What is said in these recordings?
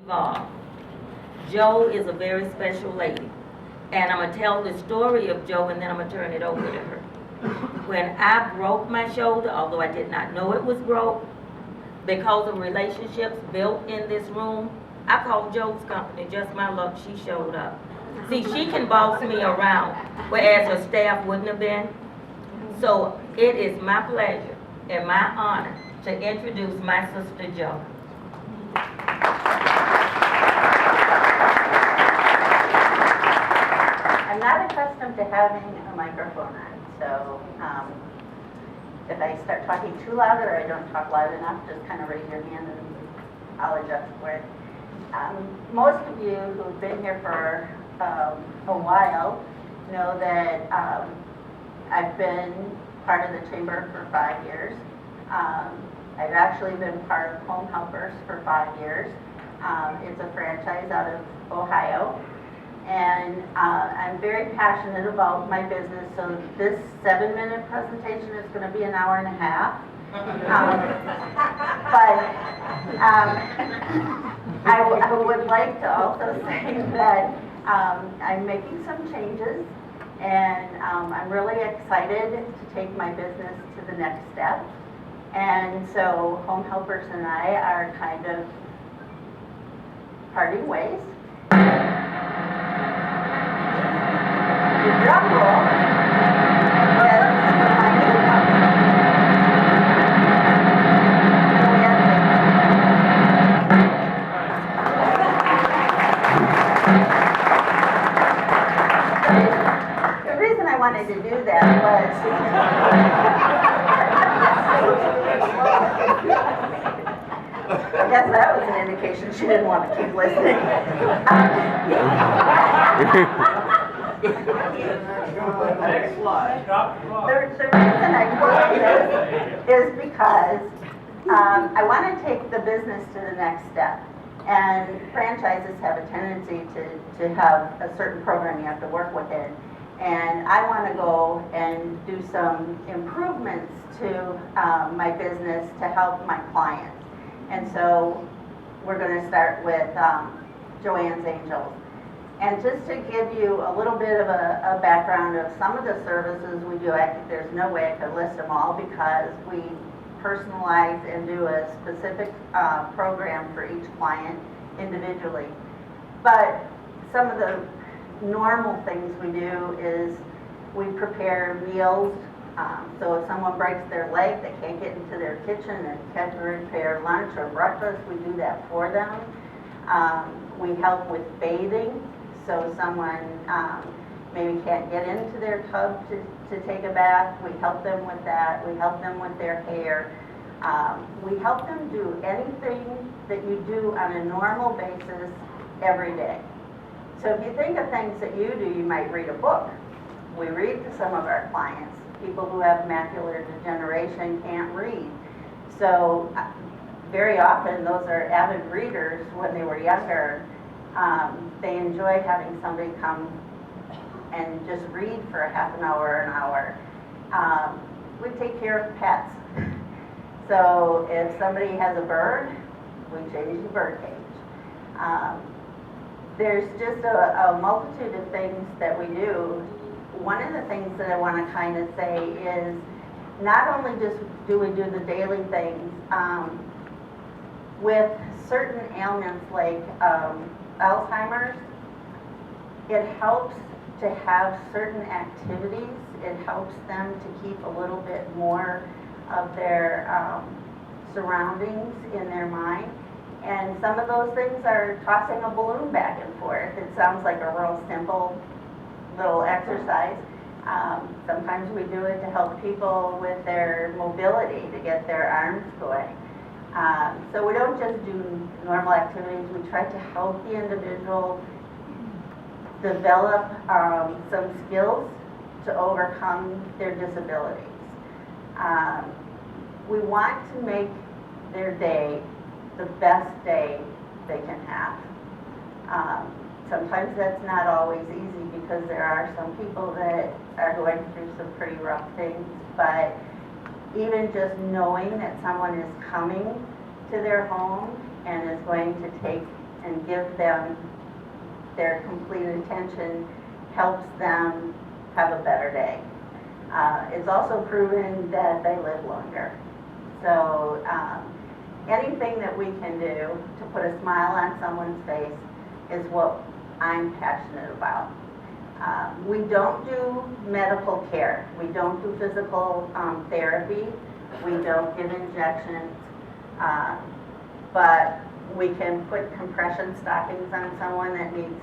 involved. Joe is a very special lady. And I'm going to tell the story of Joe, and then I'm going to turn it over to her. When I broke my shoulder, although I did not know it was broke, because of relationships built in this room, I called Joe's company. Just my luck, she showed up. See, she can boss me around, whereas her staff wouldn't have been. So it is my pleasure and my honor to introduce my sister Joe. I'm not accustomed to having a microphone on, so if I start talking too loud or I don't talk loud enough, just kind of raise your hand and I'll adjust for it. Most of you who've been here for a while know that I've been part of the Chamber for 5 years. I've actually been part of Home Helpers for 5 years. It's a franchise out of Ohio. And I'm very passionate about my business, so this 7-minute presentation is going to be an hour and a half. I would like to also say that I'm making some changes, and I'm really excited to take my business to the next step. And so Home Helpers and I are kind of parting ways. The drum roll is my new company. The reason I wanted to do that was I guess that was an indication she didn't want to keep listening. Next slide. The reason I quote this is because I want to take the business to the next step. And franchises have a tendency to have a certain program you have to work within. And I want to go and do some improvements to my business to help my clients. And so we're going to start with Joanne's Angels. And just to give you a little bit of a background of some of the services we do, there's no way I could list them all because we personalize and do a specific program for each client individually. But some of the normal things we do is we prepare meals. So if someone breaks their leg, they can't get into their kitchen and can prepare lunch or breakfast, we do that for them. We help with bathing. So someone maybe can't get into their tub to take a bath, we help them with that. We help them with their hair. We help them do anything that you do on a normal basis every day. So if you think of things that you do, you might read a book. We read to some of our clients. People who have macular degeneration can't read. So very often those are avid readers when they were younger. They enjoy having somebody come and just read for a half an hour or an hour. We take care of pets. So if somebody has a bird, we change the bird cage. There's just a multitude of things that we do. One of the things that I want to kind of say is not only just do we do the daily things, with certain ailments like Alzheimer's, it helps to have certain activities. It helps them to keep a little bit more of their surroundings in their mind. And some of those things are tossing a balloon back and forth. It sounds like a real simple little exercise. Sometimes we do it to help people with their mobility, to get their arms going. So we don't just do normal activities, we try to help the individual develop some skills to overcome their disabilities. We want to make their day the best day they can have. Sometimes that's not always easy because there are some people that are going through some pretty rough things, but even just knowing that someone is coming to their home and is going to take and give them their complete attention helps them have a better day. It's also proven that they live longer. So anything that we can do to put a smile on someone's face is what I'm passionate about. We don't do medical care. We don't do physical therapy. We don't give injections. But we can put compression stockings on someone that needs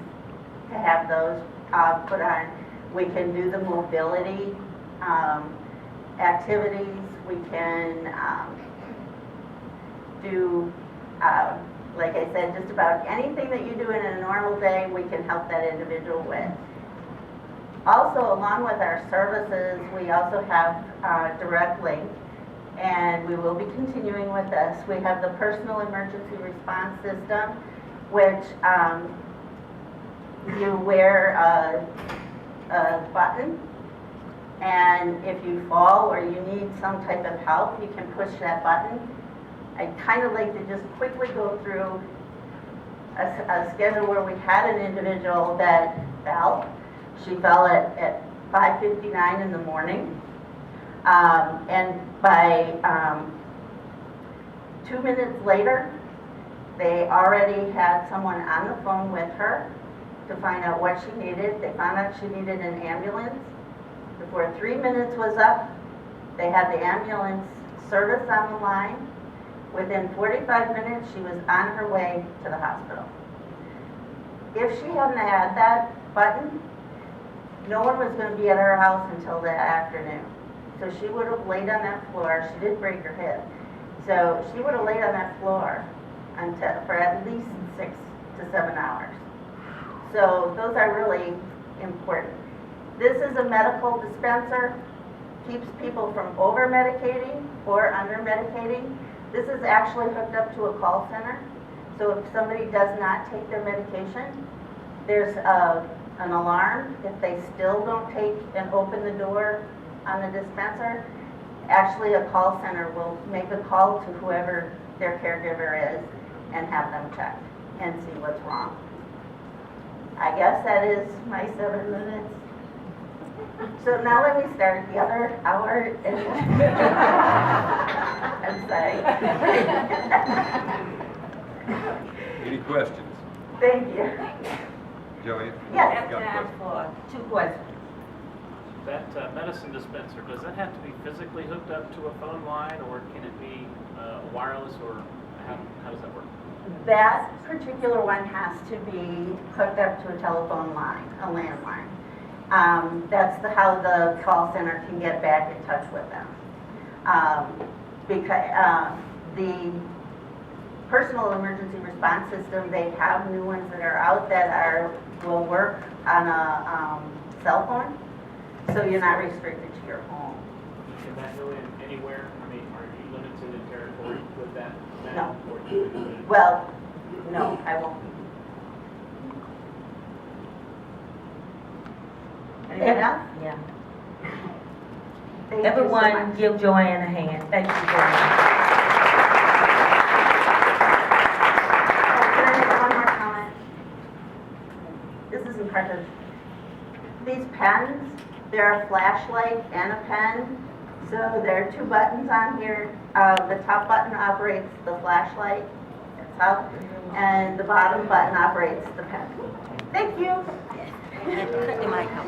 to have those put on. We can do the mobility activities. We can do, like I said, just about anything that you do in a normal day, we can help that individual with. Also, along with our services, we also have Direct Link, and we will be continuing with this. We have the Personal Emergency Response System, which you wear a button, and if you fall or you need some type of help, you can push that button. I'd kind of like to just quickly go through a schedule where we had an individual that fell. She fell at 5:59 in the morning, and by 2 minutes later, they already had someone on the phone with her to find out what she needed. They found out she needed an ambulance. Before 3 minutes was up, they had the ambulance service on the line. Within 45 minutes, she was on her way to the hospital. If she hadn't had that button, no one was going to be at her house until that afternoon. So she would have laid on that floor. She did break her hip. So she would have laid on that floor for at least 6 to 7 hours. So those are really important. This is a medical dispenser, keeps people from over-medicating or under-medicating. This is actually hooked up to a call center. So if somebody does not take their medication, there's an alarm. If they still don't take and open the door on the dispenser, actually a call center will make a call to whoever their caregiver is and have them check and see what's wrong. I guess that is my 7 minutes. So now let me start the other hour. I'm sorry. Any questions? Thank you. Joey? Yes. Have time for 2 questions. That medicine dispenser, does that have to be physically hooked up to a phone line, or can it be wireless, or how does that work? That particular one has to be hooked up to a telephone line, a landline. That's how the call center can get back in touch with them. Because the personal emergency response system, they have new ones that are out that will work on a cell phone, so you're not restricted to your home. Can that go in anywhere? I mean, are you limited in territory with that? No. Or do you do it? Well, no, I won't be. Anything else? Yeah. Thank you so Everyone much. give Joanne a hand. Thank you very much. Can I make one more comment? This is impressive. These pens, they're a flashlight and a pen. So there are 2 buttons on here. The top button operates the flashlight, it's up, and the bottom button operates the pen. Thank you. Cut the mic off.